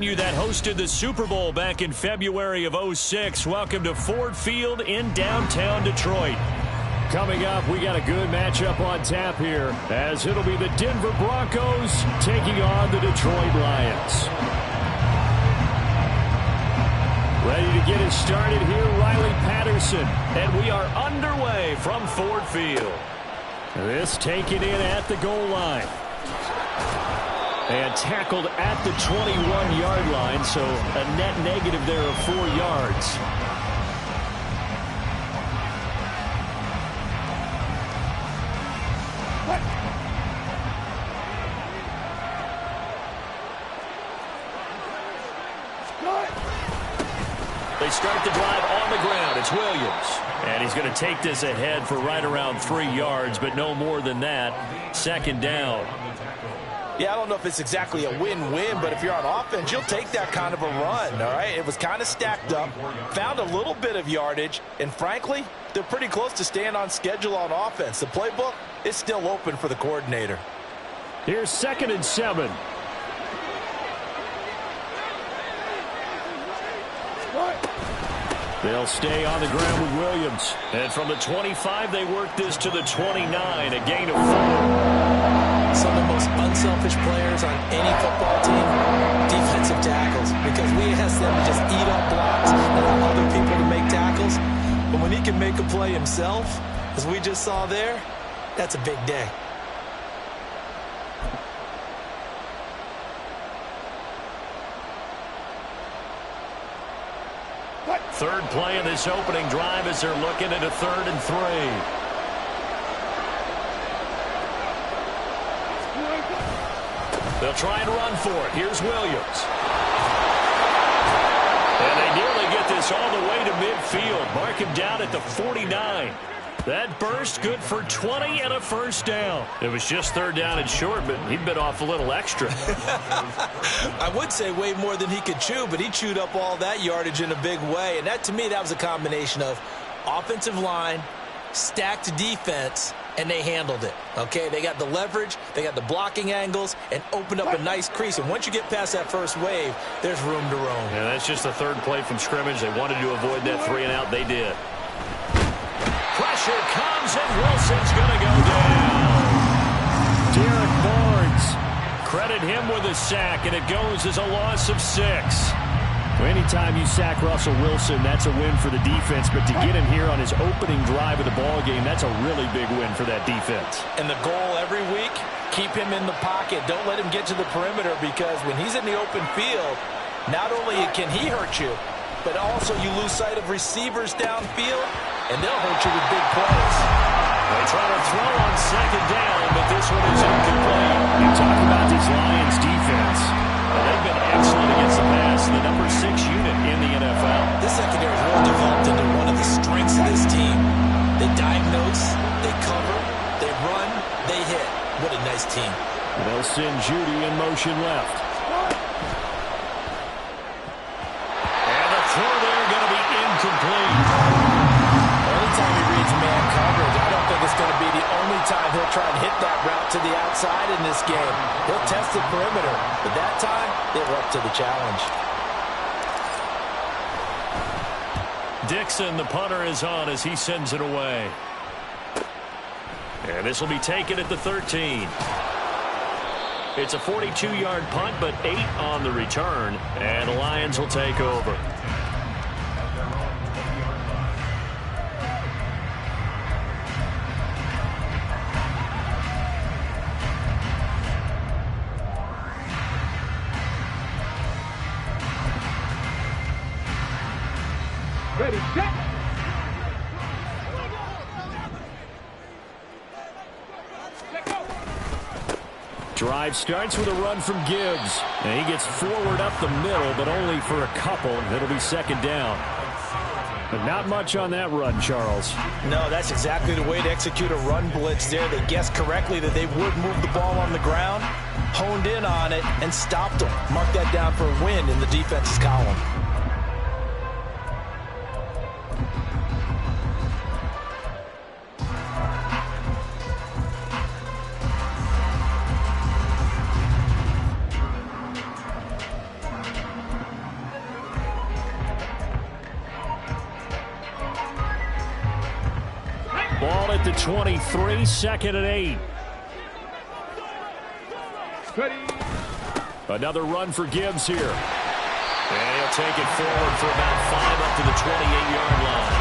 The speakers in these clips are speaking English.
You that hosted the Super Bowl back in February of '06. Welcome to Ford Field in downtown Detroit. Coming up, we got a good matchup on tap here, as it'll be the Denver Broncos taking on the Detroit Lions. Ready to get it started here, Riley Patterson, and we are underway from Ford Field. This taken in at the goal line. And tackled at the 21-yard line, so a net negative there of 4 yards. They start the drive on the ground. It's Williams. And he's going to take this ahead for right around 3 yards, but no more than that. Second down. Yeah, I don't know if it's exactly a win-win, but if you're on offense, you'll take that kind of a run, all right? It was kind of stacked up, found a little bit of yardage, and frankly, they're pretty close to staying on schedule on offense. The playbook is still open for the coordinator. Here's 2nd and 7. They'll stay on the ground with Williams. And from the 25, they work this to the 29, a gain of 4. Some of the most unselfish players on any football team, defensive tackles, because we ask them to just eat up blocks and allow other people to make tackles. But when he can make a play himself, as we just saw there, that's a big day. Third play of this opening drive as they're looking at a 3rd and 3. They'll try and run for it. Here's Williams. And they nearly get this all the way to midfield. Mark him down at the 49. That burst good for 20 and a first down. It was just 3rd down and short, but he bit off a little extra. I would say way more than he could chew, but he chewed up all that yardage in a big way. And that, to me, that was a combination of offensive line, stacked defense, and they handled it. Okay, they got the leverage, they got the blocking angles, and opened up a nice crease. And once you get past that first wave, there's room to roam. Yeah, that's just the 3rd play from scrimmage. They wanted to avoid that 3 and out. They did. Pressure comes, and Wilson's going to go down. Derek Barnes. Credit him with a sack, and it goes as a loss of 6. Anytime you sack Russell Wilson, that's a win for the defense. But to get him here on his opening drive of the ball game, that's a really big win for that defense. And the goal every week, keep him in the pocket. Don't let him get to the perimeter, because when he's in the open field, not only can he hurt you, but also you lose sight of receivers downfield, and they'll hurt you with big plays. They try to throw on 2nd down, but this one is incomplete. You talk about this Lions defense. They've been excellent against the pass, the number 6 unit in the NFL. This secondary has really developed into one of the strengths of this team. They diagnose, they cover, they run, they hit. What a nice team. They'll send Judy in motion left. And the throw there going to be incomplete. Anytime he reads man coverage, I don't think it's going to be the only time he'll try and hit that route to the outside in this game. He'll test the perimeter, but that time, they were up to the challenge. Dixon, the punter, is on as he sends it away. And this will be taken at the 13. It's a 42-yard punt, but 8 on the return, and the Lions will take over. Ready, set. Drive starts with a run from Gibbs. And he gets forward up the middle, but only for a couple. It'll be 2nd down. But not much on that run, Charles. No, that's exactly the way to execute a run blitz there. They guessed correctly that they would move the ball on the ground, honed in on it, and stopped them. Mark that down for a win in the defense's column. Ball at the 23, second and 8. Another run for Gibbs here. And he'll take it forward for about 5 up to the 28-yard line.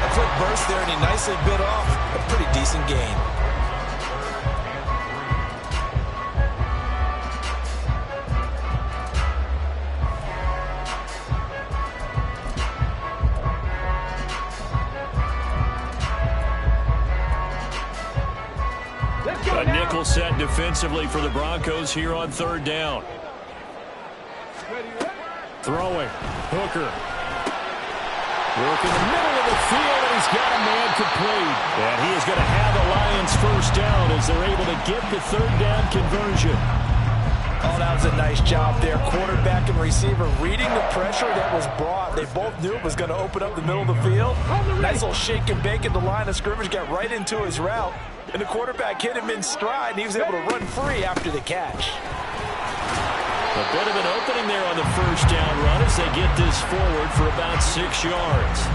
A quick burst there, and he nicely bit off a pretty decent gain. A nickel set defensively for the Broncos here on third down. Throwing. Hooker. Work in the middle of the field, and he's got a man complete. And he is going to have the Lions first down as they're able to get the third down conversion. Oh, that was a nice job there. Quarterback and receiver reading the pressure that was brought. They both knew it was going to open up the middle of the field. Nice little shake and bake at the line of scrimmage, got right into his route. And the quarterback hit him in stride, and he was able to run free after the catch. A bit of an opening there on the first down run as they get this forward for about 6 yards.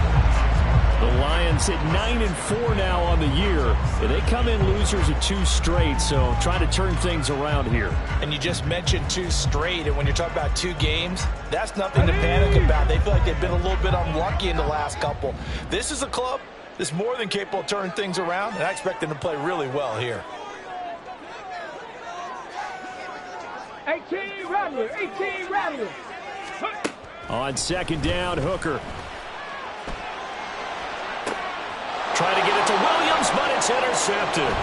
The Lions at 9-4 now on the year. And they come in losers of 2 straight, so trying to turn things around here. And you just mentioned 2 straight, and when you're talking about 2 games, that's nothing to panic about. They feel like they've been a little bit unlucky in the last couple. This is a club that's more than capable of turning things around, and I expect them to play really well here. 18 Rattler, 18 Rattler. On second down, Hooker. Trying to get it to Williams, but it's intercepted.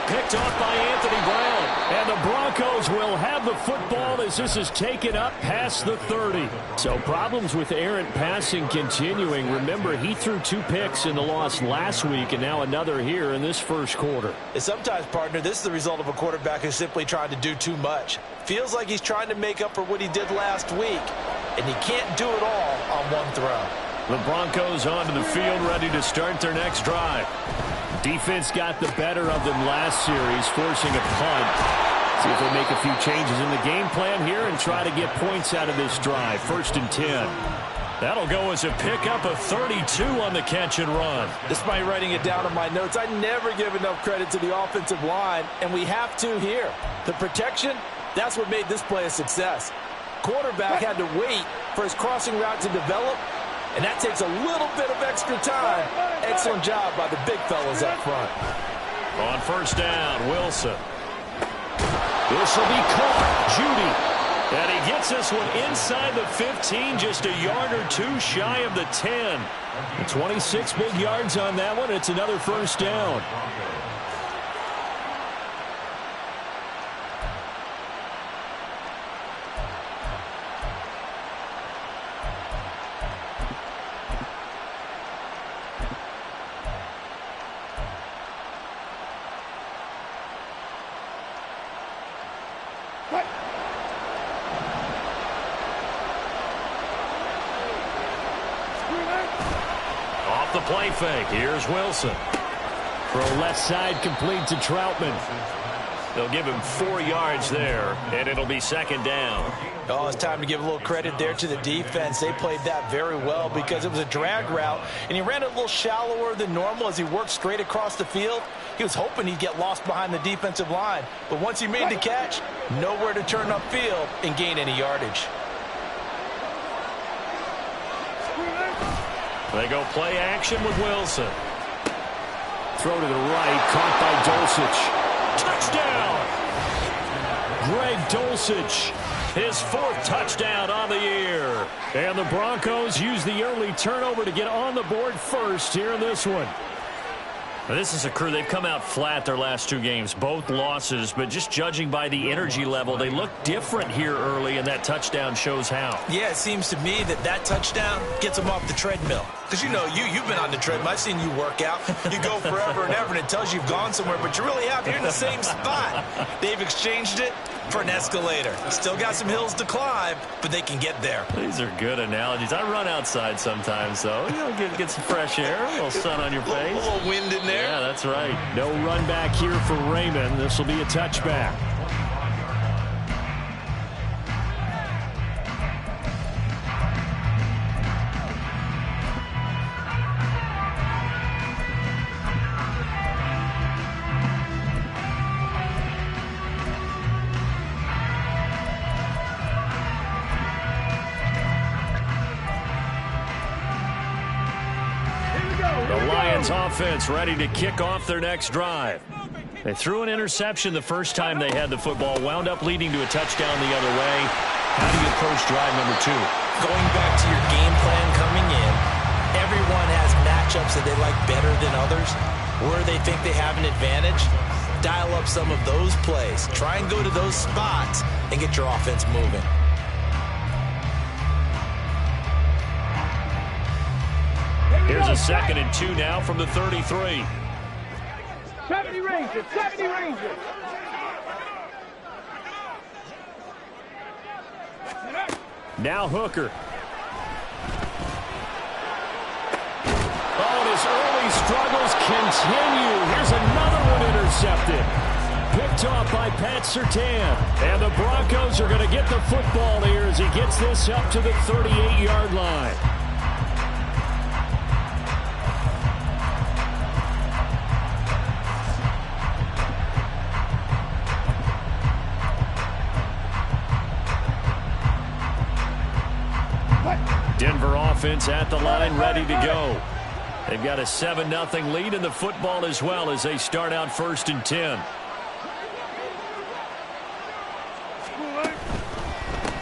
Picked off by Anthony Brown. And the Broncos will have the football as this is taken up past the 30. So problems with errant passing continuing. Remember, he threw 2 picks in the loss last week and now another here in this first quarter. And sometimes, partner, this is the result of a quarterback who's simply trying to do too much. Feels like he's trying to make up for what he did last week, and he can't do it all on one throw. The Broncos onto the field, ready to start their next drive. Defense got the better of them last series, forcing a punt. See if they make a few changes in the game plan here and try to get points out of this drive. 1st and 10. That'll go as a pickup of 32 on the catch and run. Despite writing it down in my notes, I never give enough credit to the offensive line, and we have to here. The protection, that's what made this play a success. Quarterback had to wait for his crossing route to develop, and that takes a little bit of extra time. Excellent job by the big fellas up front. On first down, Wilson. This will be caught. Judy. And he gets this one inside the 15, just a yard or 2 shy of the 10. 26 big yards on that one. It's another first down. Off the play fake. Here's Wilson. Throw left side complete to Troutman. They'll give him 4 yards there, and it'll be second down. Oh, it's time to give a little credit there to the defense. They played that very well because it was a drag route, and he ran it a little shallower than normal as he worked straight across the field. He was hoping he'd get lost behind the defensive line, but once he made the catch, nowhere to turn upfield and gain any yardage. They go play action with Wilson. Throw to the right, caught by Dulcich. Touchdown! Greg Dulcich, his 4th touchdown on the year. And the Broncos use the early turnover to get on the board first here in this one. Now, this is a crew, they've come out flat their last 2 games, both losses, but just judging by the energy level, they look different here early, and that touchdown shows how. Yeah, it seems to me that touchdown gets them off the treadmill. Because, you know, you've been on the treadmill. I've seen you work out. You go forever and ever, and it tells you you've gone somewhere, but you really have. You're in the same spot. They've exchanged it for an escalator. Still got some hills to climb, but they can get there. These are good analogies. I run outside sometimes, though. You know, get some fresh air, a little sun on your face. A little wind in there. Yeah, that's right. No run back here for Raymond. This will be a touchback. Lions offense ready to kick off their next drive. They threw an interception the first time they had the football, wound up leading to a touchdown the other way. How do you approach drive number 2? Going back to your game plan coming in, everyone has matchups that they like better than others. Where they think they have an advantage, dial up some of those plays. Try and go to those spots and get your offense moving. Here's a 2nd and 2 now from the 33. 70 Rangers, 70 Rangers. Now Hooker. Oh, and his early struggles continue. Here's another one intercepted. Picked off by Pat Surtain. And the Broncos are going to get the football here as he gets this up to the 38-yard line. Denver offense at the line, ready to go. They've got a 7-0 lead in the football as well as they start out 1st and 10.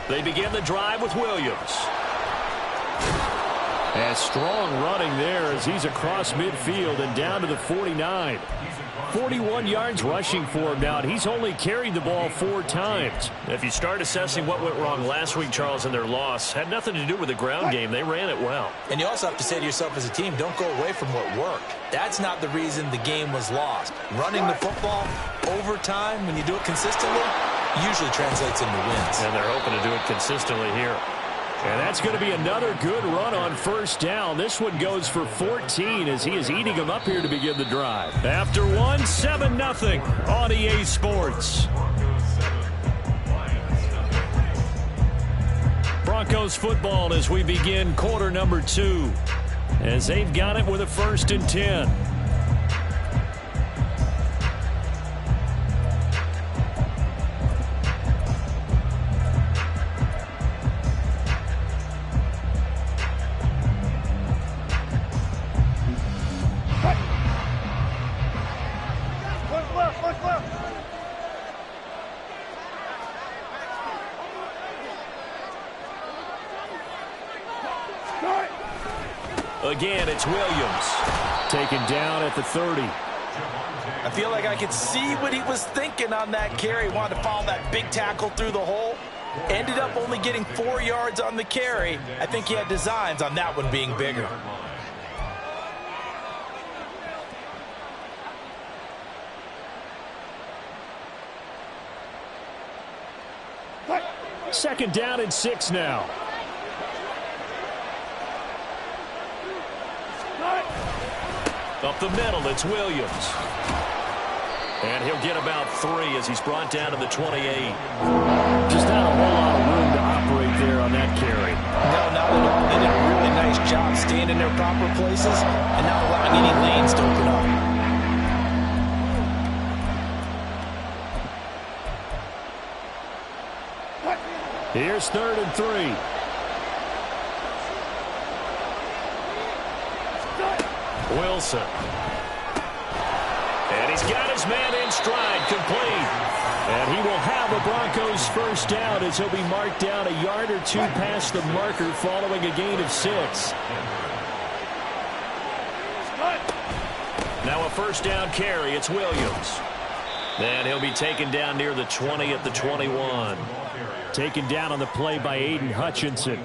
They begin the drive with Williams. And strong running there as he's across midfield and down to the 49. 41 yards rushing for him now, and he's only carried the ball 4 times. If you start assessing what went wrong last week, Charles, in their loss, had nothing to do with the ground game. They ran it well. And you also have to say to yourself as a team, don't go away from what worked. That's not the reason the game was lost. Running the football over time, when you do it consistently, usually translates into wins. And they're hoping to do it consistently here. And that's going to be another good run on 1st down. This one goes for 14 as he is eating them up here to begin the drive. After 1, 7-0 on EA Sports. Broncos football as we begin quarter number 2. As they've got it with a 1st and 10. Again, it's Williams. Taken down at the 30. I feel like I could see what he was thinking on that carry. Wanted to follow that big tackle through the hole. Ended up only getting 4 yards on the carry. I think he had designs on that one being bigger. Second down and 6 now. Up the middle, it's Williams. And he'll get about 3 as he's brought down to the 28. Just not a whole lot of room to operate there on that carry. No, not at all. They did a really nice job staying in their proper places and not allowing any lanes to open up. Here's 3rd and 3. Wilson. And he's got his man in stride, complete. And he will have a Broncos 1st down as he'll be marked down a yard or 2 past the marker following a gain of 6. Now a 1st down carry. It's Williams. Then he'll be taken down near the 20 at the 21. Taken down on the play by Aiden Hutchinson.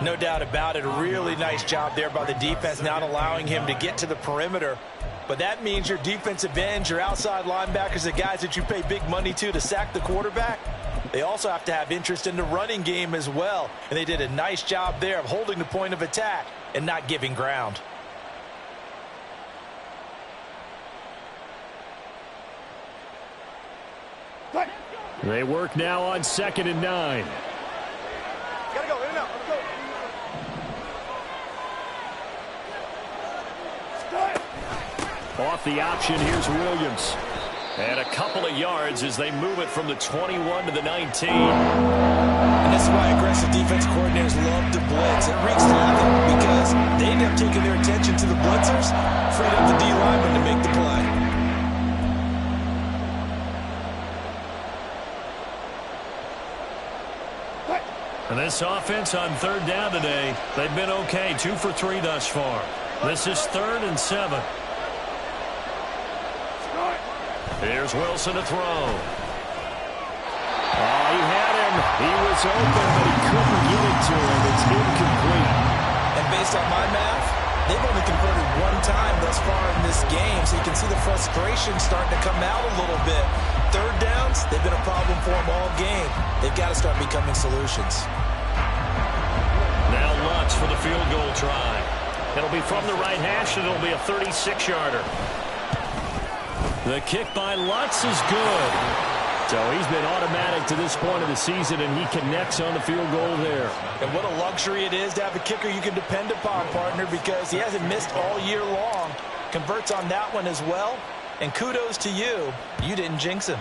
No doubt about it. A really nice job there by the defense, not allowing him to get to the perimeter. But that means your defensive ends, your outside linebackers, the guys that you pay big money to sack the quarterback, they also have to have interest in the running game as well. And they did a nice job there of holding the point of attack and not giving ground. They work now on 2nd and 9. Gotta go, in and out, let's go. Off the option, here's Williams. And a couple of yards as they move it from the 21 to the 19. And this is why aggressive defense coordinators love to blitz. It wreaks havoc because they ended up taking their attention to the blitzers, freed up the D lineman to make the play. And this offense on third down today, they've been okay, 2 for 3 thus far. This is 3rd and 7. Here's Wilson to throw. Oh, he had him. He was open, but he couldn't get it to him. It's incomplete. And based on my math, they've only converted 1 time thus far in this game, so you can see the frustration starting to come out a little bit. Third downs, they've been a problem for them all game. They've got to start becoming solutions. Now Lutz for the field goal try. It'll be from the right hash, and it'll be a 36-yarder. The kick by Lutz is good. So he's been automatic to this point of the season, and he connects on the field goal there. And what a luxury it is to have a kicker you can depend upon, partner, because he hasn't missed all year long. Converts on that one as well. And kudos to you. You didn't jinx him.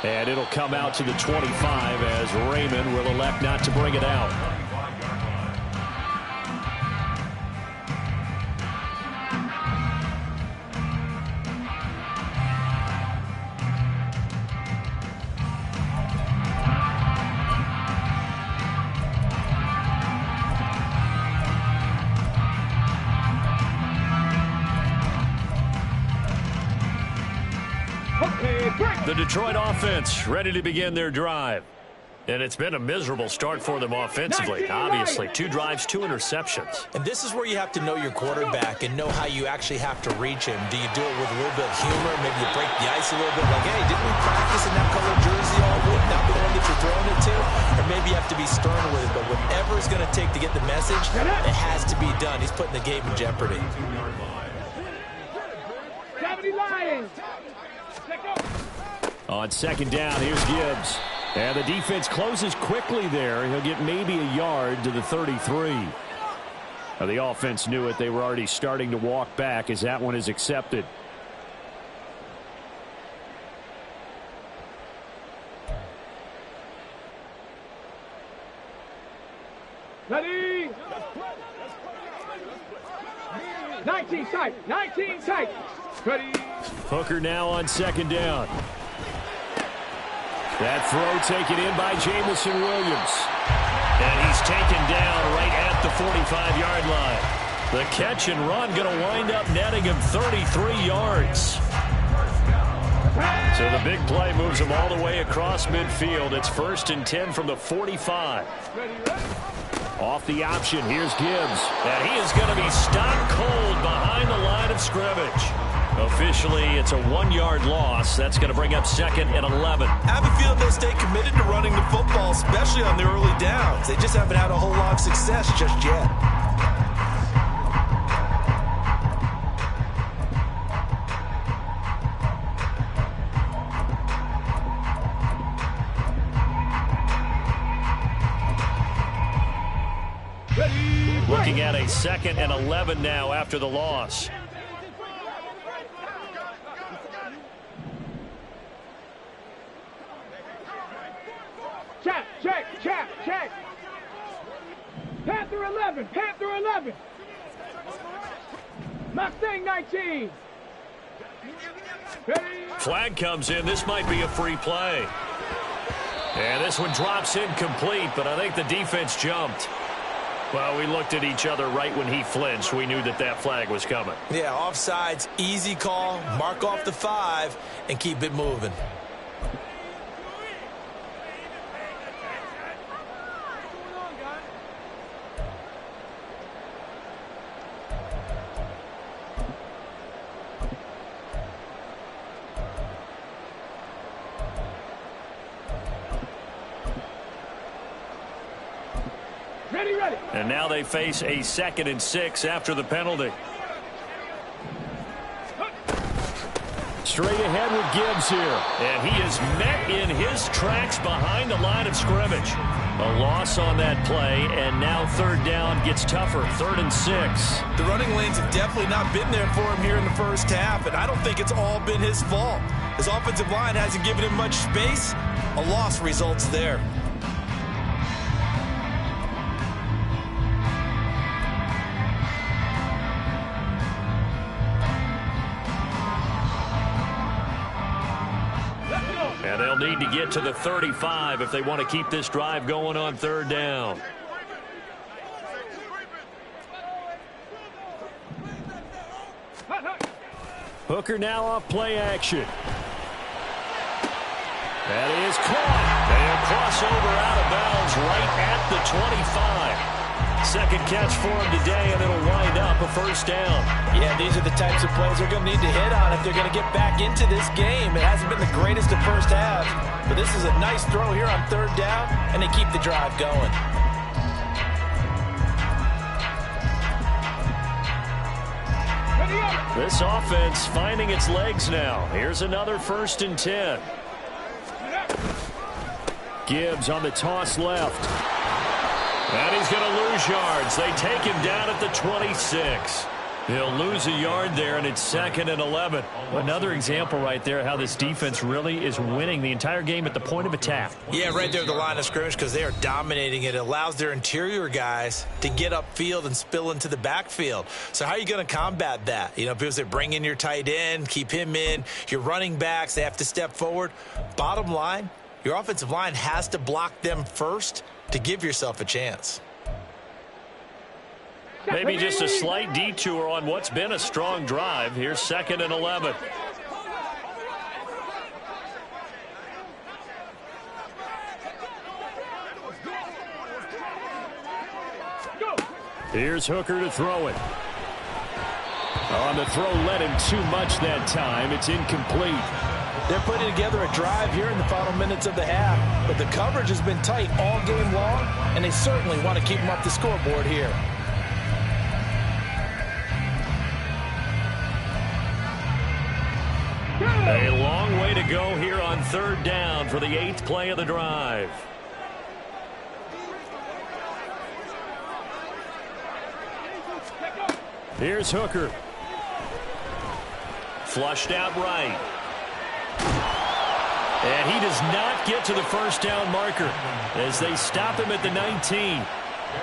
And it'll come out to the 25 as Raymond will elect not to bring it out. The Detroit offense ready to begin their drive. And it's been a miserable start for them offensively. Obviously, 2 drives, 2 interceptions. And this is where you have to know your quarterback and know how you actually have to reach him. Do you do it with a little bit of humor? Maybe you break the ice a little bit, like, hey, didn't we practice in that color jersey all week, not the one that you're throwing it to? Or maybe you have to be stern with it, but whatever it's going to take to get the message, it has to be done. He's putting the game in jeopardy. 70 Lions. On second down, here's Gibbs. And the defense closes quickly there. He'll get maybe a yard to the 33. Now, the offense knew it. They were already starting to walk back as that one is accepted. Ready? 19 tight. 19 tight. Ready? Hooker now on second down. That throw taken in by Jamison Williams. And he's taken down right at the 45-yard line. The catch and run going to wind up netting him 33 yards. So the big play moves him all the way across midfield. It's 1st and 10 from the 45. Off the option, here's Gibbs. And he is going to be stopped cold behind the line of scrimmage. Officially, it's a 1-yard loss. That's going to bring up 2nd and 11. I have a feeling they'll stay committed to running the football, especially on the early downs. They just haven't had a whole lot of success just yet. Looking at a 2nd and 11 now after the loss. Check. Panther 11. Panther 11. Mustang 19. Ready? Flag comes in. This might be a free play. And this one drops incomplete, but I think the defense jumped. Well, we looked at each other right when he flinched. We knew that that flag was coming. Yeah, offsides, easy call. Mark off the 5 and keep it moving. Ready. And now they face a 2nd and 6 after the penalty. Straight ahead with Gibbs here. And he is met in his tracks behind the line of scrimmage. A loss on that play, and now 3rd down gets tougher. 3rd and 6. The running lanes have definitely not been there for him here in the first half, and I don't think it's all been his fault. His offensive line hasn't given him much space. A loss results there. They'll need to get to the 35 if they want to keep this drive going on third down. Hooker now off play action. That is caught. And crossover out of bounds right at the 25. Second catch for him today, and it'll wind up a first down. Yeah, these are the types of plays they're going to need to hit on if they're going to get back into this game. It hasn't been the greatest of first halves, but this is a nice throw here on third down, and they keep the drive going. This offense finding its legs now. Here's another 1st and 10. Gibbs on the toss left. And he's going to lose yards. They take him down at the 26. He'll lose a yard there, and it's 2nd and 11. Another example right there how this defense really is winning the entire game at the point of attack. Yeah, right there at the line of scrimmage because they are dominating it. It allows their interior guys to get upfield and spill into the backfield. So how are you going to combat that? You know, because they bring in your tight end, keep him in. Your running backs, they have to step forward. Bottom line, your offensive line has to block them first to give yourself a chance. Maybe just a slight detour on what's been a strong drive. Here's 2nd and 11. Here's Hooker to throw it. On the throw, led him too much that time. It's incomplete. They're putting together a drive here in the final minutes of the half, but the coverage has been tight all game long, and they certainly want to keep them up the scoreboard here. A long way to go here on third down for the 8th play of the drive. Here's Hooker. Flushed out right. And he does not get to the first down marker as they stop him at the 19.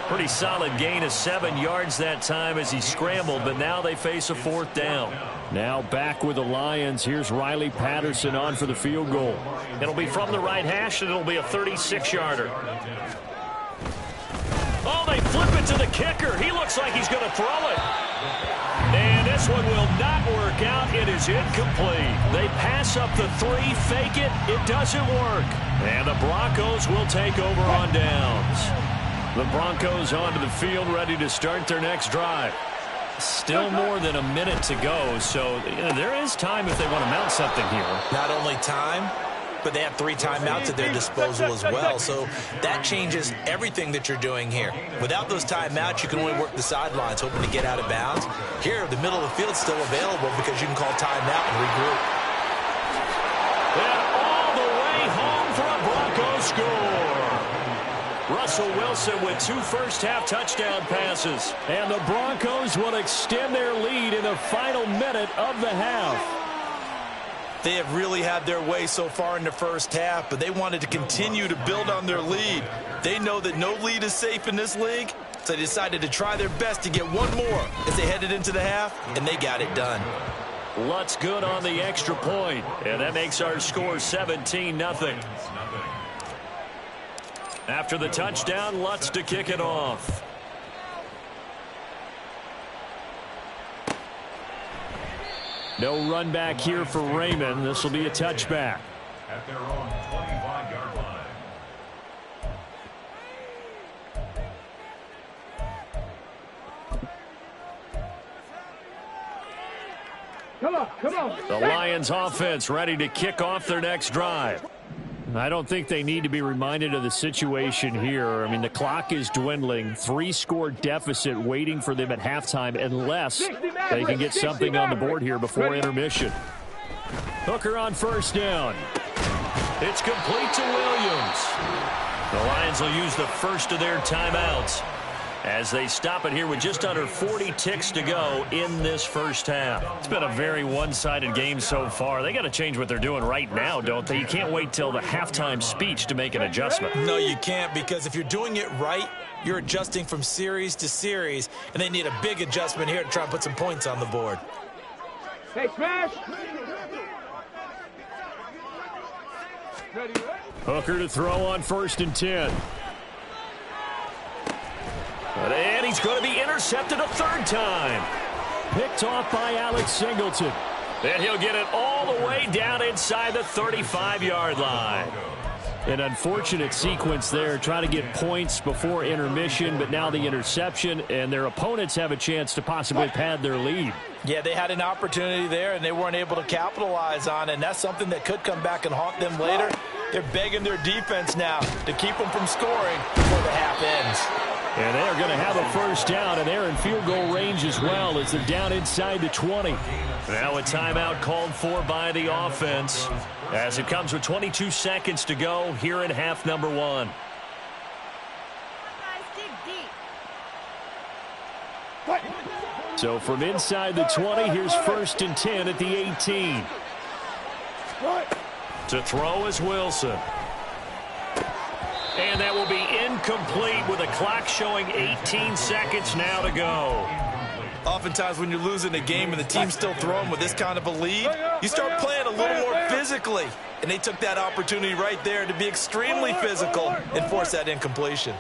Pretty solid gain of 7 yards that time as he scrambled, but now they face a 4th down. Now back with the Lions. Here's Riley Patterson on for the field goal. It'll be from the right hash, and it'll be a 36-yarder. Oh, they flip it to the kicker. He looks like he's going to throw it. And this one will not work out. It is incomplete. They pass up the 3, fake it. It doesn't work. And the Broncos will take over on downs. The Broncos onto the field, ready to start their next drive. Still more than a minute to go, so there is time if they want to mount something here. Not only time, but they have 3 timeouts at their disposal as well, so that changes everything that you're doing here. Without those timeouts, you can only work the sidelines, hoping to get out of bounds. Here, the middle of the field is still available because you can call timeout and regroup. And all the way home for a Broncos score. Russell Wilson with 2 first-half touchdown passes. And the Broncos will extend their lead in the final minute of the half. They have really had their way so far in the first half, but they wanted to continue to build on their lead. They know that no lead is safe in this league, so they decided to try their best to get one more as they headed into the half, and they got it done. Lutz good on the extra point, and that makes our score 17-0. After the touchdown, Lutz to kick it off. No run back here for Raymond. This will be a touchback. At their own 25-yard line. Come on. The Lions offense ready to kick off their next drive. I don't think they need to be reminded of the situation here. I mean, the clock is dwindling. 3-score deficit waiting for them at halftime unless they can get something on the board here before intermission. Hooker on first down. It's complete to Williams. The Lions will use the first of their timeouts as they stop it here with just under 40 ticks to go in this first half. It's been a very one-sided game so far. They got to change what they're doing right now, don't they? You can't wait till the halftime speech to make an adjustment. No, you can't, because if you're doing it right, you're adjusting from series to series, and they need a big adjustment here to try and put some points on the board. Hey, smash! Hooker to throw on 1st and 10. And he's going to be intercepted a 3rd time. Picked off by Alex Singleton. And he'll get it all the way down inside the 35-yard line. An unfortunate sequence there, trying to get points before intermission, but now the interception, and their opponents have a chance to possibly pad their lead. Yeah, they had an opportunity there, and they weren't able to capitalize on it, and that's something that could come back and haunt them later. They're begging their defense now to keep them from scoring before the half ends. And they're going to have a 1st down, and they're in field goal range as well as they're down inside the 20. Now a timeout called for by the offense as it comes with 22 seconds to go here in half number 1. So from inside the 20, here's 1st and 10 at the 18. To throw is Wilson. And that will be incomplete with a clock showing 18 seconds now to go. Oftentimes when you're losing a game and the team's still throwing with this kind of a lead, you start playing a little more physically. And they took that opportunity right there to be extremely physical and force that incompletion.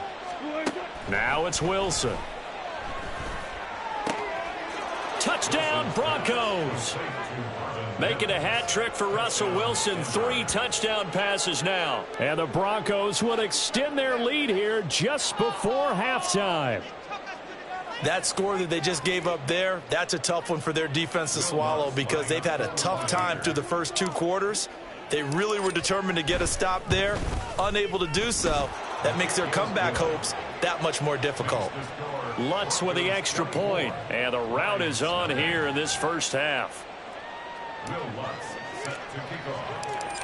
Now it's Wilson. Touchdown, Broncos. Making a hat trick for Russell Wilson. 3 touchdown passes now. And the Broncos will extend their lead here just before halftime. That score that they just gave up there, that's a tough one for their defense to swallow because they've had a tough time through the first 2 quarters. They really were determined to get a stop there, unable to do so. That makes their comeback hopes that much more difficult. Lutz with the extra point, and the route is on here in this first half.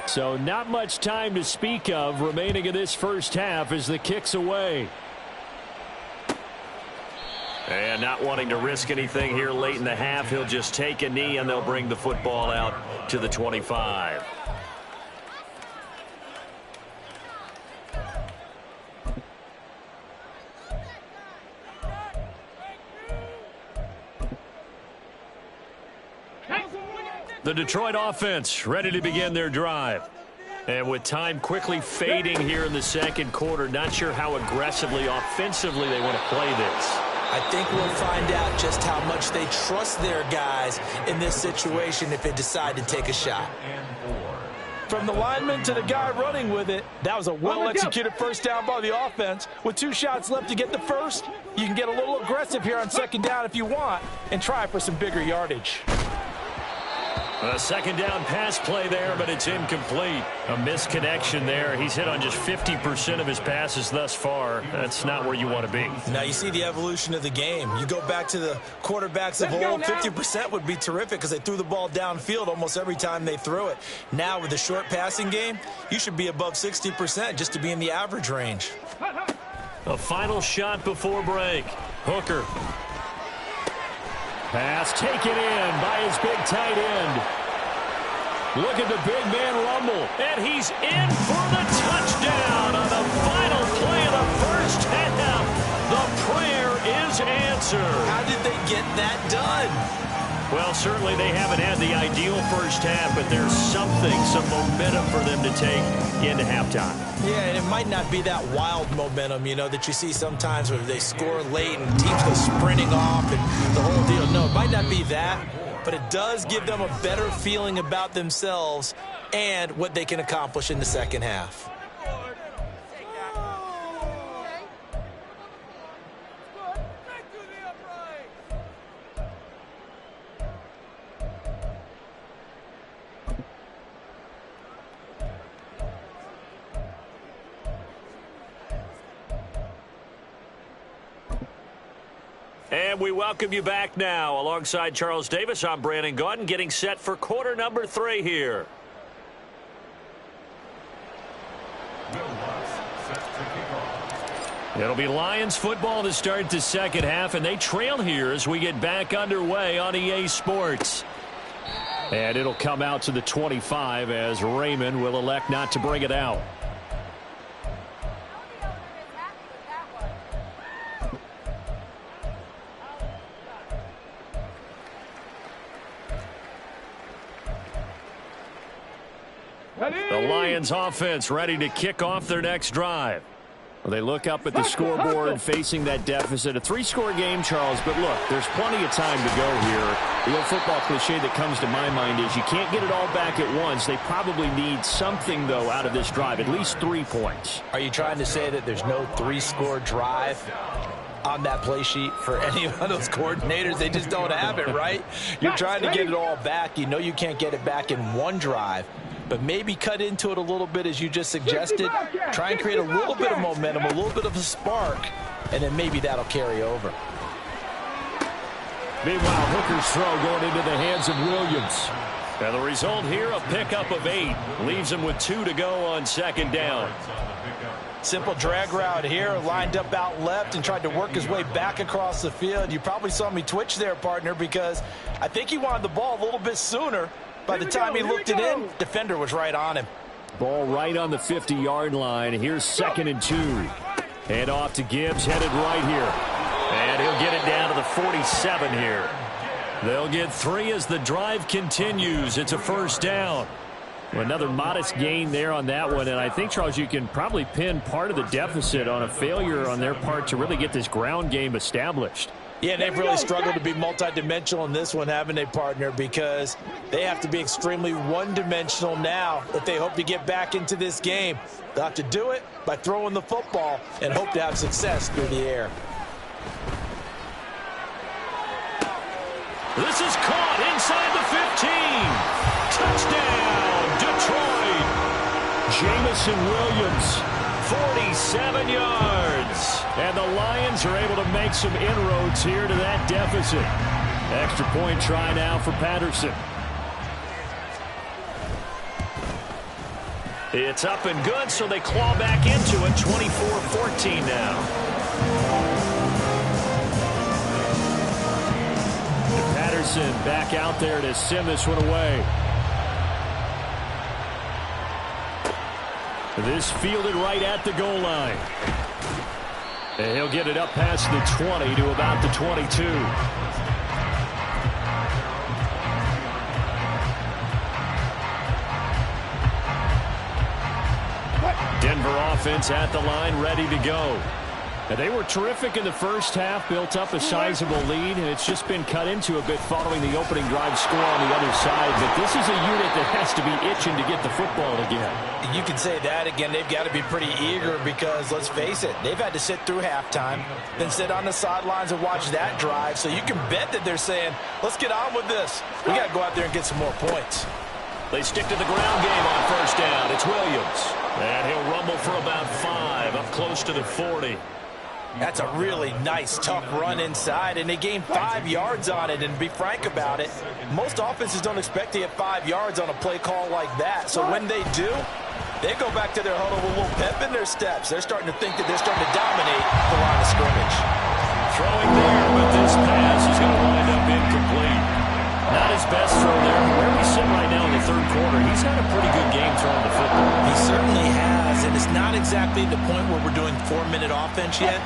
So not much time to speak of remaining in this first half as the kick's away. And not wanting to risk anything here late in the half, he'll just take a knee and they'll bring the football out to the 25. The Detroit offense ready to begin their drive. And with time quickly fading here in the second quarter, not sure how aggressively, offensively they want to play this. I think we'll find out just how much they trust their guys in this situation if they decide to take a shot. From the lineman to the guy running with it, that was a well-executed 1st down by the offense. With 2 shots left to get the 1st, you can get a little aggressive here on 2nd down if you want and try for some bigger yardage. A 2nd down pass play there, but it's incomplete. A misconnection there. He's hit on just 50% of his passes thus far. That's not where you want to be. Now you see the evolution of the game. You go back to the quarterbacks of old, 50% would be terrific because they threw the ball downfield almost every time they threw it. Now with the short passing game, you should be above 60% just to be in the average range. A final shot before break. Hooker. Pass taken in by his big tight end. Look at the big man rumble. And he's in for the touchdown on the final play of the first half. The prayer is answered. How did they get that done? Well, certainly they haven't had the ideal first half, but there's something, some momentum for them to take into halftime. Yeah, and it might not be that wild momentum, you know, that you see sometimes where they score late and teams go sprinting off and the whole deal. No, it might not be that, but it does give them a better feeling about themselves and what they can accomplish in the second half. And we welcome you back now. Alongside Charles Davis, I'm Brandon Gaudin, getting set for quarter number 3 here. It'll be Lions football to start the second half, and they trail here as we get back underway on EA Sports. And it'll come out to the 25 as Raymond will elect not to bring it out. The Lions offense ready to kick off their next drive. Well, they look up at the scoreboard facing that deficit. A 3-score game, Charles, but look, there's plenty of time to go here. The old football cliche that comes to my mind is you can't get it all back at once. They probably need something, though, out of this drive, at least 3 points. Are you trying to say that there's no 3-score drive on that play sheet for any of those coordinators? They just don't have it, right? You're trying to get it all back. You know you can't get it back in one drive. But maybe cut into it a little bit, as you just suggested. Try and create a little bit of momentum, a little bit of a spark, and then maybe that'll carry over. Meanwhile, Hooker's throw going into the hands of Williams. And the result here, a pickup of 8. Leaves him with 2 to go on 2nd down. Simple drag route here, lined up out left and tried to work his way back across the field. You probably saw me twitch there, partner, because I think he wanted the ball a little bit sooner. By the time he looked it in, defender was right on him. Ball right on the 50-yard line. Here's 2nd and 2. Hand off to Gibbs, headed right here. And he'll get it down to the 47 here. They'll get 3 as the drive continues. It's a 1st down. Another modest gain there on that one. And I think, Charles, you can probably pin part of the deficit on a failure on their part to really get this ground game established. Yeah, they've really struggled to be multidimensional in this one, haven't they, partner? Because they have to be extremely one-dimensional now if they hope to get back into this game. They'll have to do it by throwing the football and hope to have success through the air. This is caught inside the 15. Touchdown, Detroit. Jamison Williams, 47 yards. And the Lions are able to make some inroads here to that deficit. Extra point try now for Patterson. It's up and good, so they claw back into it. 24-14 now. And Patterson back out there to send this one away. This fielded right at the goal line. And he'll get it up past the 20 to about the 22. Denver offense at the line, ready to go. And they were terrific in the first half, built up a sizable lead, and it's just been cut into a bit following the opening drive score on the other side. But this is a unit that has to be itching to get the football again. You can say that again. They've got to be pretty eager because, let's face it, they've had to sit through halftime, then sit on the sidelines and watch that drive. So you can bet that they're saying, let's get on with this. We got to go out there and get some more points. They stick to the ground game on 1st down. It's Williams. And he'll rumble for about 5 up close to the 40. That's a really nice, tough run inside, and they gained 5 yards on it. And to be frank about it, most offenses don't expect to get 5 yards on a play call like that. So when they do, they go back to their huddle with a little pep in their steps. They're starting to think that they're starting to dominate the line of scrimmage. Throwing there, but this pass is going to wind up incomplete. Not his best throw there. Where we sit right now in the 3rd quarter, he's had a pretty good game throwing the football. He certainly has, and it's not exactly the point where we're doing 4-minute offense yet.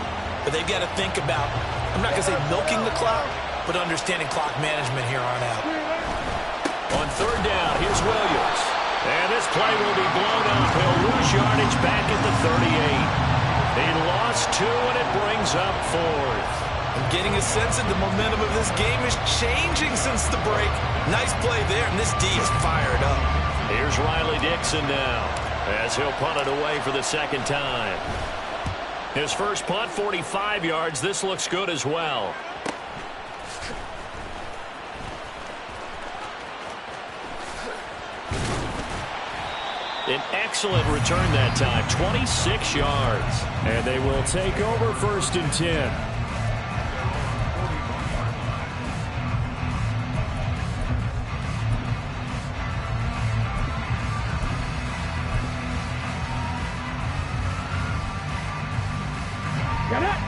But they've got to think about, I'm not going to say milking the clock, but understanding clock management here on out. On 3rd down, here's Williams. And this play will be blown up. He'll lose yardage back at the 38. He lost 2, and it brings up 4th. I'm getting a sense that the momentum of this game is changing since the break. Nice play there, and this D is fired up. Here's Riley Dixon now, as he'll punt it away for the 2nd time. His first punt, 45 yards. This looks good as well. An excellent return that time, 26 yards. And they will take over 1st and 10.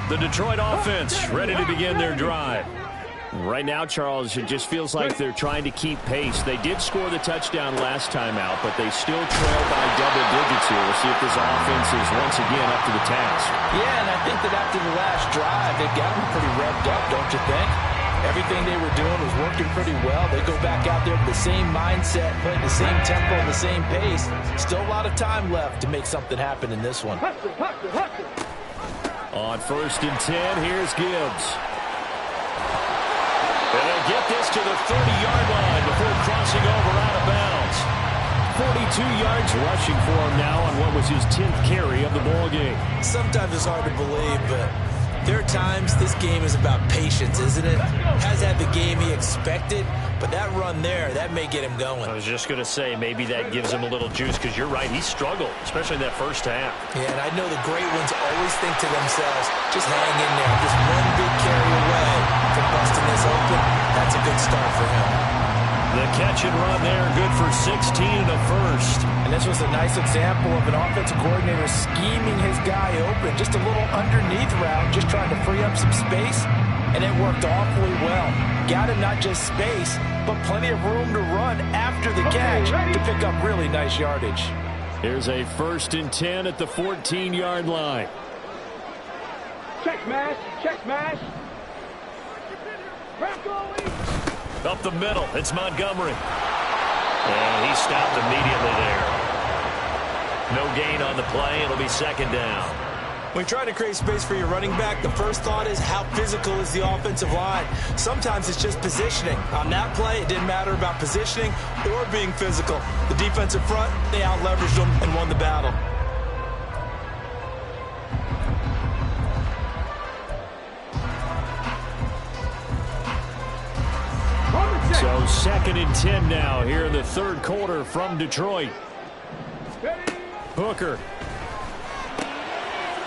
The Detroit offense ready to begin their drive. Right now, Charles, it just feels like they're trying to keep pace. They did score the touchdown last time out, but they still trail by double digits here. We'll see if this offense is once again up to the task. Yeah, and I think that after the last drive, they've got them pretty revved up, don't you think? Everything they were doing was working pretty well. They go back out there with the same mindset, playing the same tempo, the same pace. Still a lot of time left to make something happen in this one. On 1st and 10, here's Gibbs. And they'll get this to the 30-yard line before crossing over out of bounds. 42 yards rushing for him now on what was his 10th carry of the ball game. Sometimes it's hard to believe, but there are times this game is about patience, isn't it? Has had the game he expected, but that run there, that may get him going. I was just going to say, maybe that gives him a little juice, because you're right, he struggled, especially in that first half. Yeah, and I know the great ones always think to themselves, just hang in there. Just one big carry away from busting this open. That's a good start for him. The catch and run there, good for 16 and a first. And this was a nice example of an offensive coordinator scheming his guy open. Just a little underneath route, just trying to free up some space. And it worked awfully well. Got him not just space, but plenty of room to run after the catch to pick up really nice yardage. Here's a 1st and 10 at the 14-yard line. Check smash, check smash. Up the middle, it's Montgomery. And he stopped immediately there. No gain on the play, it'll be 2nd down. When you try to create space for your running back, the first thought is how physical is the offensive line. Sometimes it's just positioning. On that play, it didn't matter about positioning or being physical. The defensive front, they out-leveraged them and won the battle. So 2nd and 10 now here in the 3rd quarter from Detroit. Hooker.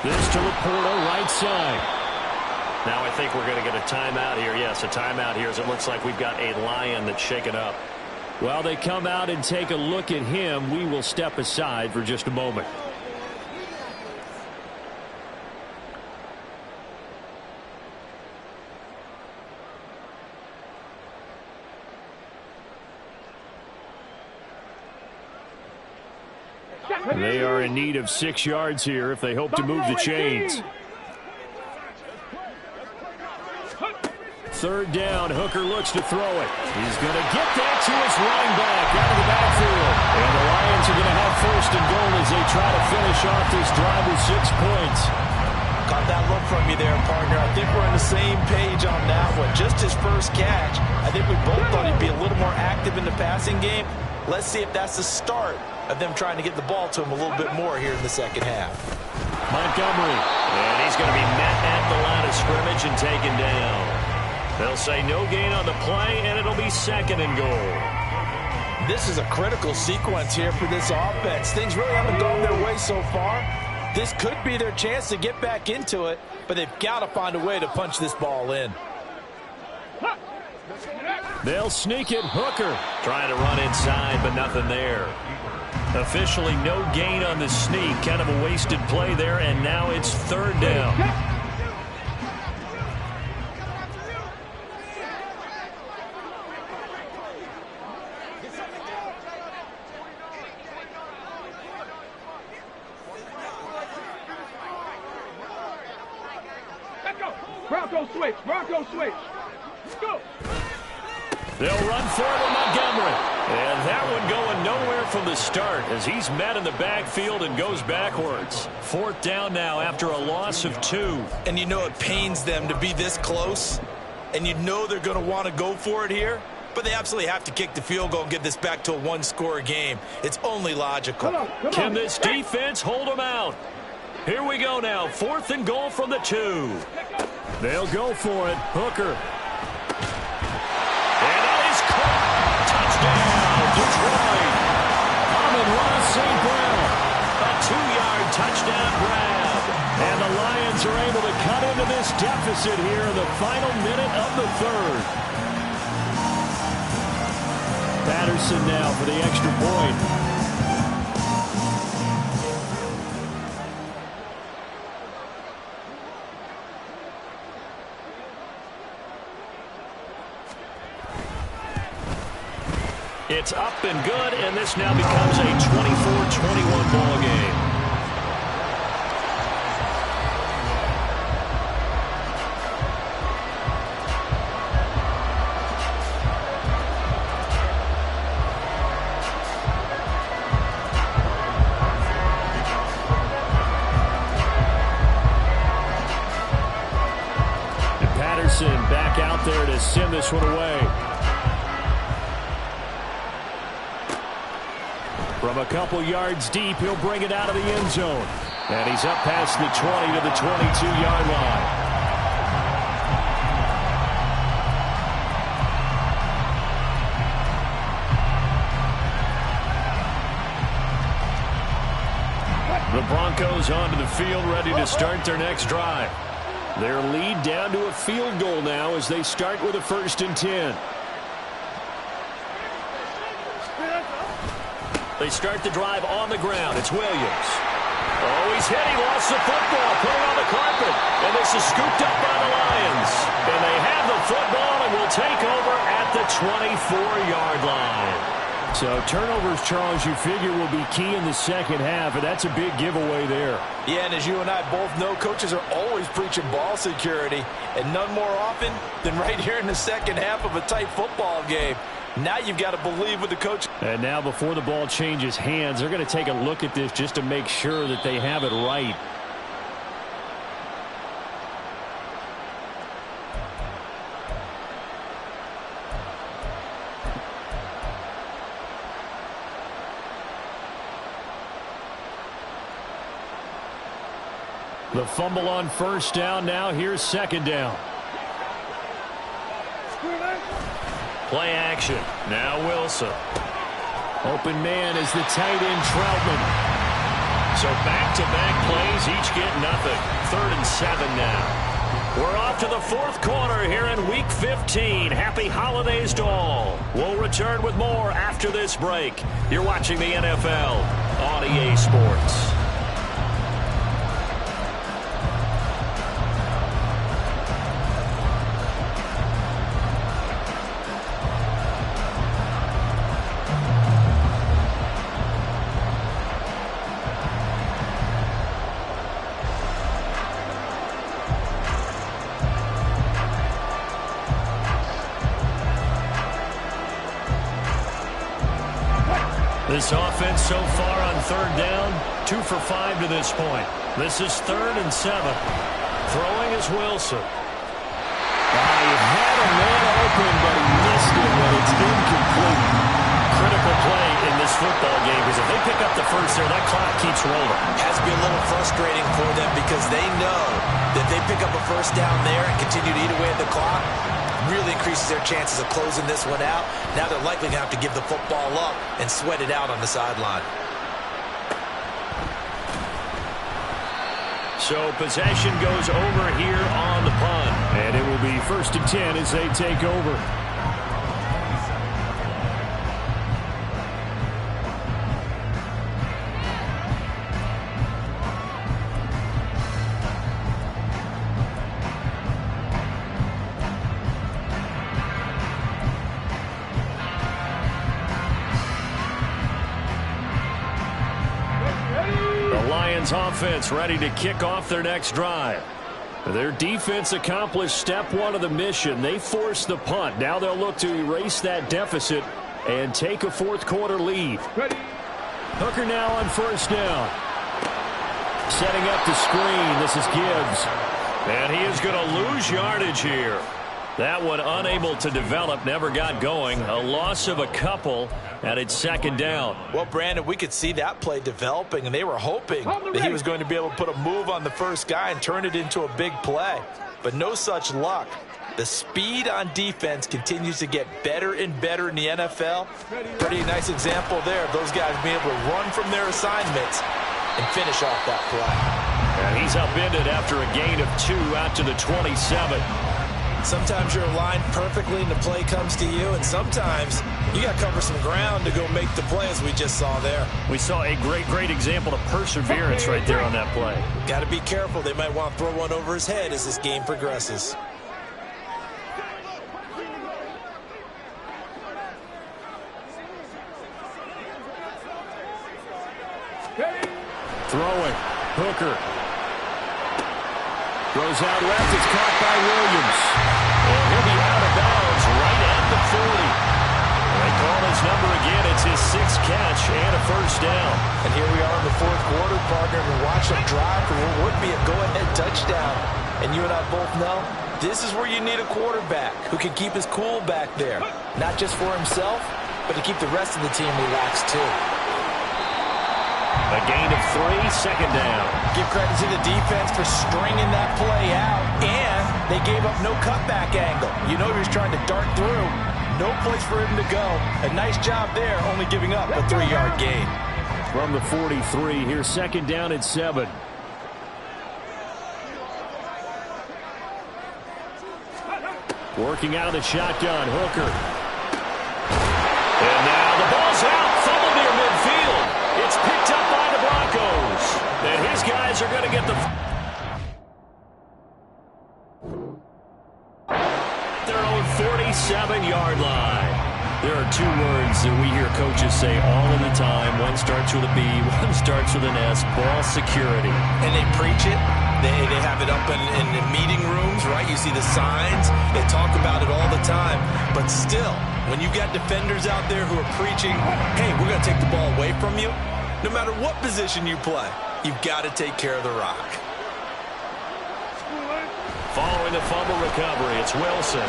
This to Laporta, right side. Now I think we're going to get a timeout here. Yes, a timeout here as it looks like we've got a Lion that's shaken up. While they come out and take a look at him, we will step aside for just a moment. They are in need of 6 yards here if they hope to move the chains. 3rd down, Hooker looks to throw it. He's going to get that to his running back out of the backfield. And the Lions are going to have 1st and goal as they try to finish off this drive with 6 points. Caught that look from you there, partner. I think we're on the same page on that one. Just his first catch. I think we both thought he'd be a little more active in the passing game. Let's see if that's the start of them trying to get the ball to him a little bit more here in the 2nd half. Montgomery. And he's going to be met at the line of scrimmage and taken down. They'll say no gain on the play, and it'll be 2nd and goal. This is a critical sequence here for this offense. Things really haven't gone their way so far. This could be their chance to get back into it, but they've got to find a way to punch this ball in. They'll sneak it. Hooker trying to run inside, but nothing there. Officially no gain on the sneak. Kind of a wasted play there, and now it's 3rd down. Broncos switch, Broncos switch. Go. They'll run for it with Montgomery. And that one going nowhere from the start as he's met in the backfield and goes backwards. 4th down now after a loss of 2. And you know it pains them to be this close. And you know they're going to want to go for it here. But they absolutely have to kick the field goal and get this back to a 1-score game. It's only logical. Come on. Can this defense hold them out? Here we go now. 4th and goal from the 2. They'll go for it. Hooker. And that is caught. Touchdown, Detroit. Amon-Ra St. Brown. A 2-yard touchdown grab. And the Lions are able to cut into this deficit here in the final minute of the 3rd. Patterson now for the extra point. It's up and good, and this now becomes a 24-21 ball game. there to send this one away. From a couple yards deep, he'll bring it out of the end zone. And he's up past the 20 to the 22-yard line. The Broncos onto the field, ready to start their next drive. Their lead down to a field goal now as they start with a 1st and 10. They start the drive on the ground. It's Williams. Oh, he's hit. He lost the football. Put it on the carpet. And this is scooped up by the Lions. And they have the football and will take over at the 24-yard line. So turnovers, Charles, you figure will be key in the second half, and that's a big giveaway there. Yeah, and as you and I both know, coaches are always preaching ball security, and none more often than right here in the second half of a tight football game. Now you've got to believe with the coach. And now before the ball changes hands, they're going to take a look at this just to make sure that they have it right. The fumble on 1st down. Now here's 2nd down. Play action. Now Wilson. Open man is the tight end Troutman. So back-to-back plays, each get nothing. 3rd and 7 now. We're off to the 4th quarter here in Week 15. Happy holidays to all. We'll return with more after this break. You're watching the NFL on EA Sports. This offense so far on 3rd down, 2 for 5 to this point. This is 3rd and 7. Throwing is Wilson. He had a man open, but he missed it, and it's incomplete. Critical play in this football game, because if they pick up the first there, that clock keeps rolling. Has to be a little frustrating for them because they know that they pick up a 1st down there and continue to eat away at the clock, really increases their chances of closing this one out. Now they're likely going to have to give the football up and sweat it out on the sideline. So possession goes over here on the punt. And it will be 1st and 10 as they take over. Offense ready to kick off their next drive. Their defense accomplished step 1 of the mission. They forced the punt. Now they'll look to erase that deficit and take a 4th quarter lead. Hooker now on 1st down. Setting up the screen. This is Gibbs. And he is going to lose yardage here. That one unable to develop, never got going. A loss of a couple, and it's 2nd down. Well, Brandon, we could see that play developing, and they were hoping that he was going to be able to put a move on the first guy and turn it into a big play. But no such luck. The speed on defense continues to get better and better in the NFL. Pretty nice example there of those guys being able to run from their assignments and finish off that play. And he's upended after a gain of 2 out to the 27. Sometimes you're aligned perfectly and the play comes to you, and sometimes you got to cover some ground to go make the play, as we just saw there. We saw a great example of perseverance right there on that play. Got to be careful. They might want to throw one over his head as this game progresses. Throwing. Hooker. Throws out left. It's caught by Williams. And he'll be out of bounds right at the 40. They call his number again. It's his 6th catch and a 1st down. And here we are in the 4th quarter, partner, and watch him drive for what would be a go-ahead touchdown. And you and I both know This is where you need a quarterback who can keep his cool back there. Not just for himself, but to keep the rest of the team relaxed too. A gain of 3, second down. Give credit to the defense for stringing that play out, and they gave up no cutback angle. You know he was trying to dart through. No place for him to go. A nice job there, only giving up a 3-yard gain. From the 43, here's second down and 7. Working out of the shotgun, Hooker. And now the ball's out, fumble near midfield. It's picked up by the Broncos. And his guys are going to get their own 47-yard line. There are 2 words that we hear coaches say all of the time. One starts with a B, one starts with an S, ball security. And they preach it. They have it up in meeting rooms, right? You see the signs. They talk about it all the time. But still, when you've got defenders out there who are preaching, hey, we're going to take the ball away from you, no matter what position you play, you've got to take care of the rock. Following the fumble recovery, it's Wilson.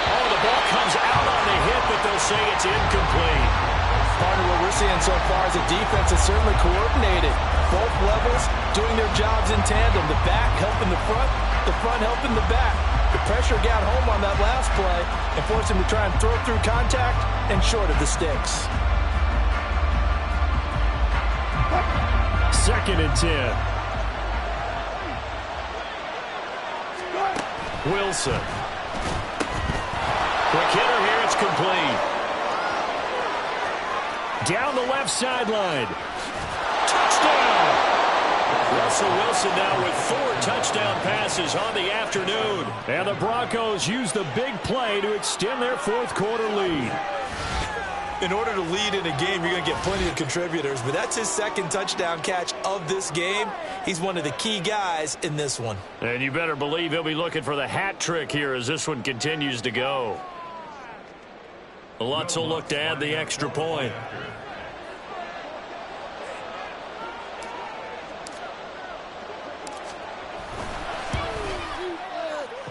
Oh, the ball comes out on the hit, but they'll say it's incomplete. Part of what we're seeing so far is the defense is certainly coordinated. Both levels doing their jobs in tandem. The back helping the front helping the back. The pressure got home on that last play and forced him to try and throw through contact and short of the sticks. Second and 10. Wilson. Quick hitter here, it's complete. Down the left sideline. Touchdown! Russell Wilson now with 4 touchdown passes on the afternoon. And the Broncos use the big play to extend their 4th quarter lead. In order to lead in a game, you're going to get plenty of contributors, but that's his 2nd touchdown catch of this game. He's one of the key guys in this one. And you better believe he'll be looking for the hat trick here as this one continues to go. Lutz will look to add the extra point.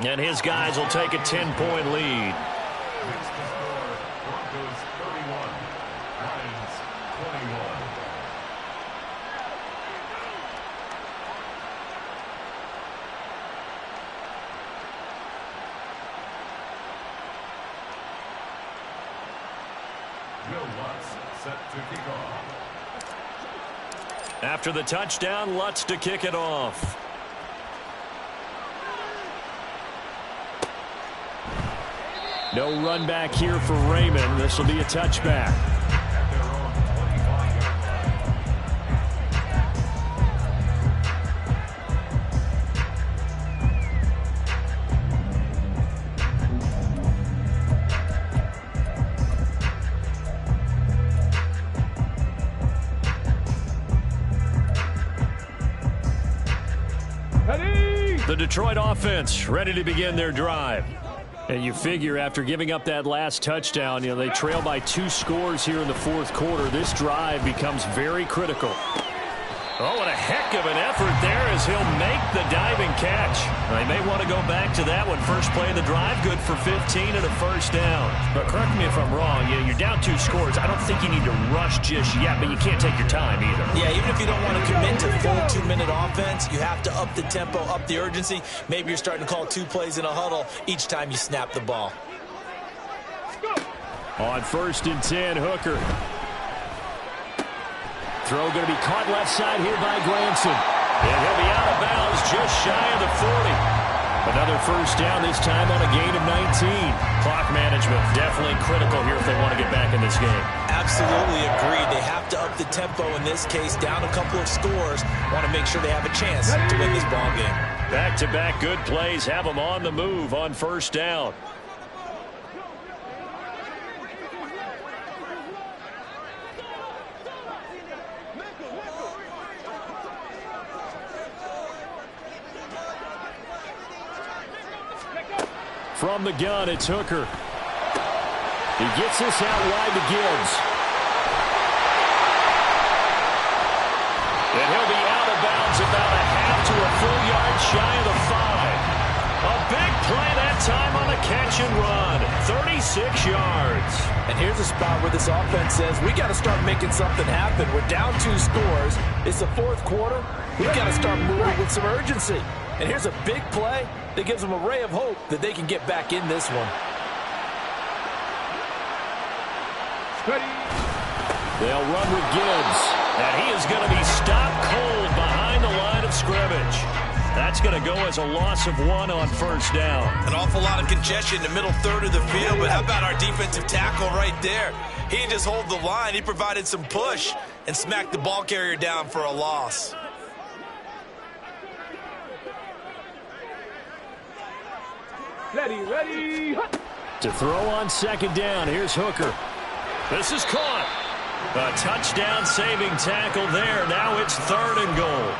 And his guys will take a 10-point lead. Broncos 31, Lions 21. Will Lutz set to kick off. After the touchdown, Lutz to kick it off. No run back here for Raymond. This will be a touchback. The Detroit offense ready to begin their drive. And you figure after giving up that last touchdown, they trail by 2 scores here in the 4th quarter. This drive becomes very critical. Oh, what a heck of an effort there as he'll make the diving catch. They may want to go back to that one. First play of the drive, good for 15 and a first down. But correct me if I'm wrong. You're down 2 scores. I don't think you need to rush just yet, but you can't take your time either. Yeah, even if you don't want to commit to full 2-minute offense, you have to up the tempo, up the urgency. Maybe you're starting to call 2 plays in a huddle each time you snap the ball. On 1st and 10, Hooker. Throw going to be caught left side here by Granson. And he'll be out of bounds just shy of the 40. Another first down, this time on a gain of 19. Clock management definitely critical here if they want to get back in this game. Absolutely agreed. They have to up the tempo in this case, down a couple of scores. Want to make sure they have a chance to win this ball game. Back-to-back good plays have them on the move on first down. From the gun, it's Hooker. He gets this out wide to Gibbs. And he'll be out of bounds about a half to a full yard shy of the 5. A big play that time on the catch and run. 36 yards. And here's a spot where this offense says, we got to start making something happen. We're down 2 scores. It's the 4th quarter. We got to start moving with some urgency. And here's a big play that gives them a ray of hope that they can get back in this one. They'll run with Gibbs. And he is going to be stopped cold behind the line of scrimmage. That's going to go as a loss of 1 on first down. An awful lot of congestion in the middle third of the field, but how about our defensive tackle right there? He didn't just hold the line. He provided some push and smacked the ball carrier down for a loss. Ready. To throw on second down, here's Hooker. This is caught. A touchdown saving tackle there. Now it's 3rd and goal.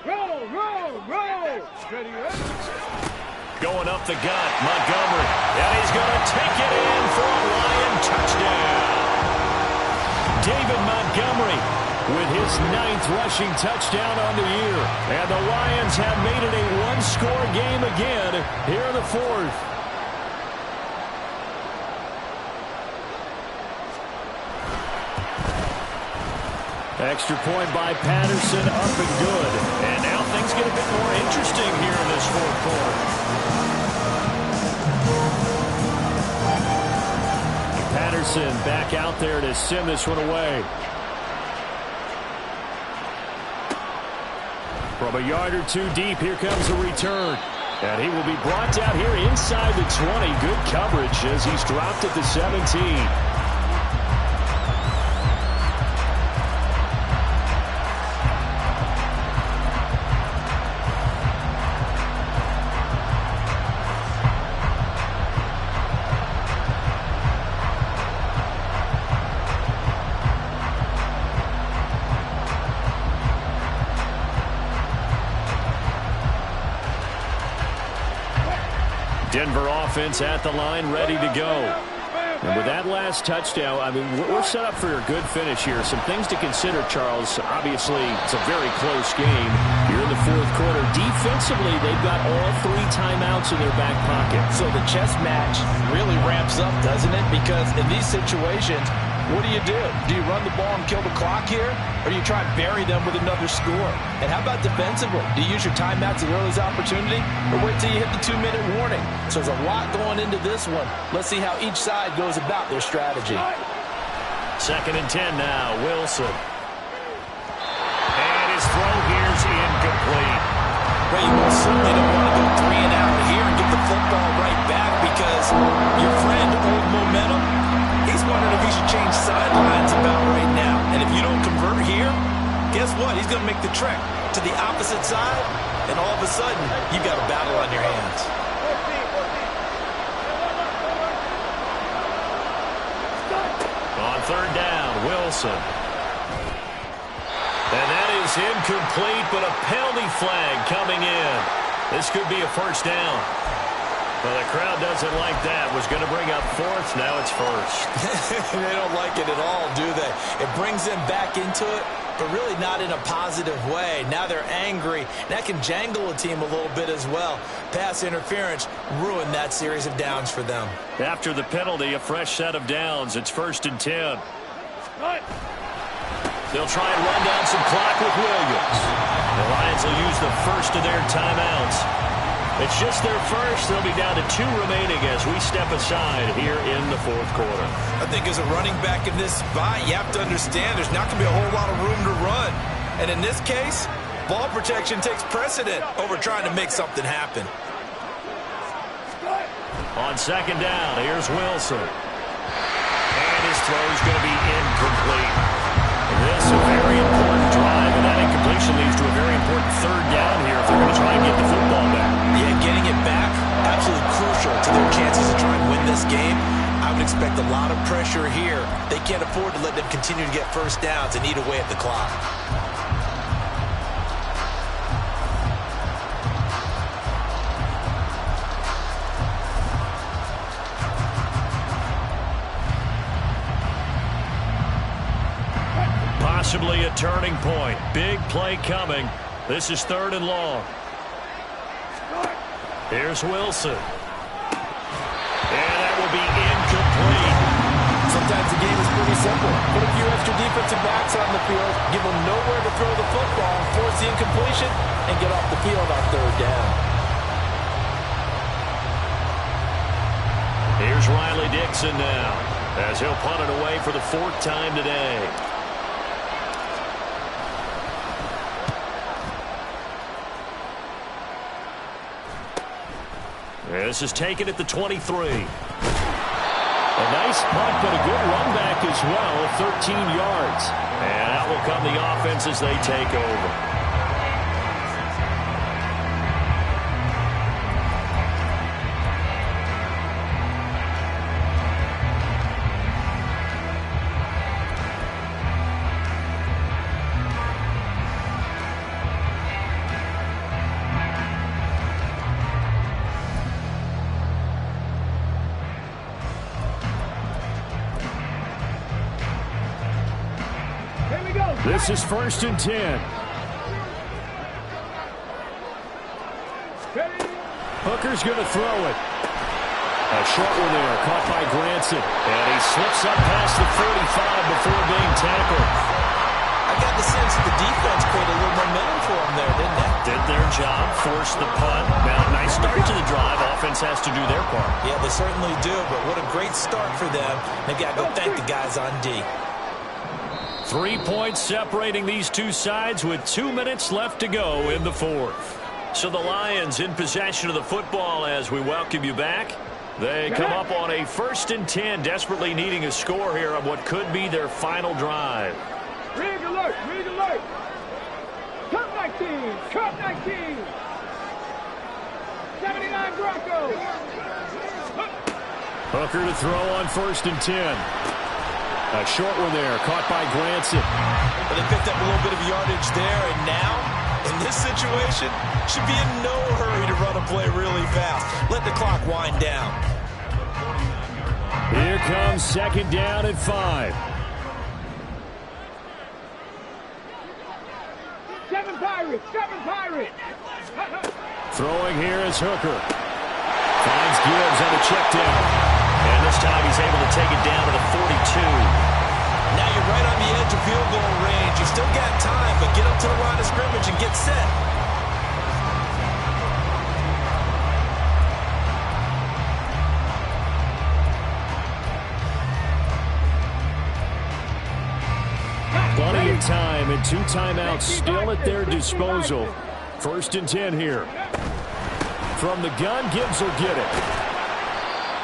Roll. Going up the gut, Montgomery. And he's going to take it in for a Lion touchdown. David Montgomery with his 9th rushing touchdown on the year. And the Lions have made it a 1-score game again here in the 4th. Extra point by Patterson, up and good. And now things get a bit more interesting here in this 4th quarter. Patterson back out there to send this one away. From a yard or 2 deep, here comes a return. And he will be brought down here inside the 20. Good coverage as he's dropped at the 17. Denver offense at the line, ready to go. And with that last touchdown, I mean, we're set up for a good finish here. Some things to consider, Charles. Obviously, it's a very close game. Here in the 4th quarter, defensively, they've got all 3 timeouts in their back pocket. So the chess match really ramps up, doesn't it? Because in these situations, what do? Do you run the ball and kill the clock here? Or do you try and bury them with another score? And how about defensively? Do you use your timeouts as early as opportunity? Or wait till you hit the 2-minute warning? So there's a lot going into this one. Let's see how each side goes about their strategy. 2nd and 10 now, Wilson. And his throw here's incomplete. Well, you most certainly don't want to go 3 and out here and get the football right back because your friend, Old Momentum, he's wondering if he should change sidelines about right now. And if you don't convert here, guess what? He's going to make the trek to the opposite side, and all of a sudden, you've got a battle on your hands. On 3rd down, Wilson. And that is incomplete, but a penalty flag coming in. This could be a first down. Well, the crowd doesn't like that. Was going to bring up 4th. Now it's 1st. They don't like it at all, do they? It brings them back into it, but really not in a positive way. Now they're angry. That can jangle a team a little bit as well. Pass interference ruined that series of downs for them. After the penalty, a fresh set of downs. It's 1st and 10. They'll try and run down some clock with Williams. The Lions will use the first of their timeouts. It's just their first. They'll be down to 2 remaining as we step aside here in the 4th quarter. I think as a running back in this spot, you have to understand there's not going to be a whole lot of room to run. And in this case, ball protection takes precedent over trying to make something happen. On 2nd down, here's Wilson. And his throw is going to be incomplete. This is a very important drive, and that incompletion leads to a very important 3rd down here if they're going to try and get the football back. Yeah, getting it back, absolutely crucial to their chances to try and win this game. I would expect a lot of pressure here. They can't afford to let them continue to get first downs and eat away at the clock. Possibly a turning point. Big play coming. This is 3rd and long. Here's Wilson. And that will be incomplete. Sometimes the game is pretty simple. Put a few extra defensive backs on the field, give them nowhere to throw the football, force the incompletion, and get off the field on 3rd down. Here's Riley Dixon now, as he'll punt it away for the 4th time today. This is taken at the 23. A nice punt, but a good run back as well, 13 yards. And out will come the offense as they take over. This is 1st and 10. Hooker's going to throw it. A short one there, caught by Granson. And he slips up past the 45 before being tackled. I got the sense that the defense created a little momentum for him there, didn't they? Did their job, forced the punt. Now, nice start to the drive. Offense has to do their part. Yeah, they certainly do, but what a great start for them. They've got to go thank the guys on D. 3 points separating these two sides with 2 minutes left to go in the 4th. So the Lions in possession of the football as we welcome you back. They come up on a 1st and 10, desperately needing a score here on what could be their final drive. Rig alert, rig alert. Cut 19, cut 19. 79 Broncos. Hooker to throw on 1st and 10. A short one there, caught by Granson. But they picked up a little bit of yardage there, and now, in this situation, should be in no hurry to run a play really fast. Let the clock wind down. Here comes 2nd down and 5. 7 Pirates, 7 Pirates. Throwing here is Hooker. Finds Gibbs on the check down. And this time he's able to take it down to the 42. Now you're right on the edge of field goal range. You still got time, but get up to the line of scrimmage and get set. Plenty of time and 2 timeouts still at their disposal. 1st and 10 here. From the gun, Gibbs will get it.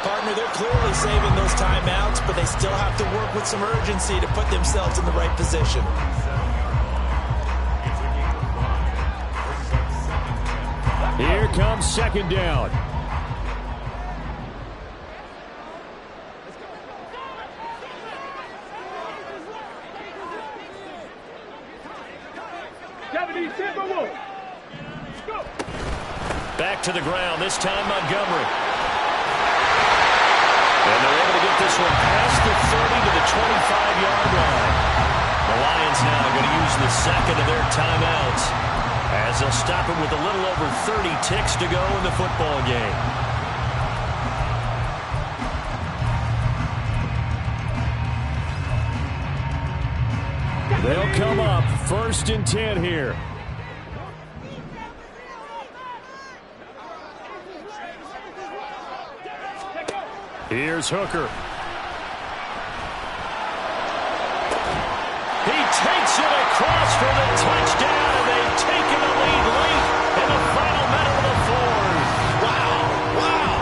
Partner, they're clearly saving those timeouts, but they still have to work with some urgency to put themselves in the right position. Here comes 2nd down. Back to the ground, this time Montgomery. And they're able to get this one past the 30 to the 25-yard line. The Lions now are going to use the 2nd of their timeouts as they'll stop it with a little over 30 ticks to go in the football game. They'll come up 1st and 10 here. Here's Hooker. He takes it across for the touchdown, and they've taken the lead late in the final minute of the 4th. Wow, wow.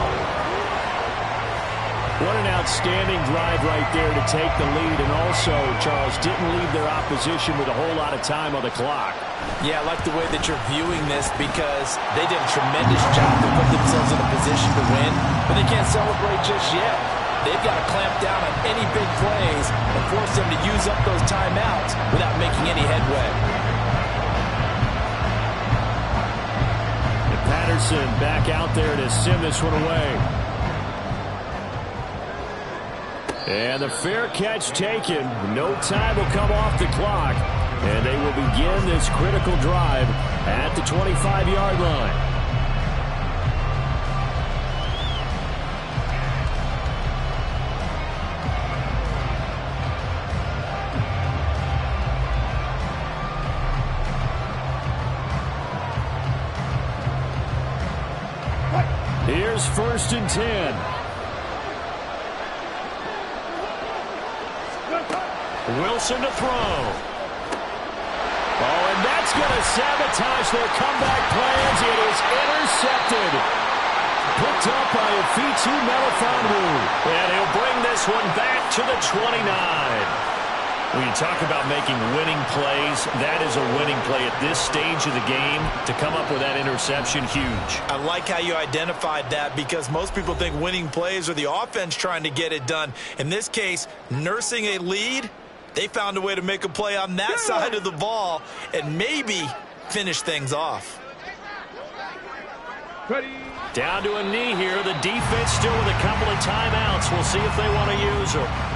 What an outstanding drive right there to take the lead, and also, Charles, didn't leave their opposition with a whole lot of time on the clock. Yeah, I like the way that you're viewing this because they did a tremendous job to put themselves in a position to win, but they can't celebrate just yet. They've got to clamp down on any big plays and force them to use up those timeouts without making any headway. And Patterson back out there to send this one away. And the fair catch taken. No time will come off the clock. And they will begin this critical drive at the 25-yard line. Here's 1st and 10. Wilson to throw. Oh, and that's going to sabotage their comeback plans. It is intercepted. Picked up by Afitu Melifonwu. And he'll bring this one back to the 29. When you talk about making winning plays, that is a winning play at this stage of the game. To come up with that interception, huge. I like how you identified that, because most people think winning plays are the offense trying to get it done. In this case, nursing a lead, they found a way to make a play on that side of the ball and maybe finish things off. Down to a knee here. The defense still with a couple of timeouts. We'll see if they want to use them.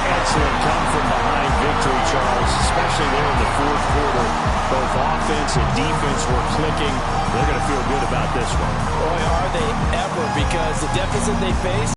Excellent come-from-behind victory, Charles, especially there in the 4th quarter. Both offense and defense were clicking. They're going to feel good about this one. Boy, are they ever, because the deficit they face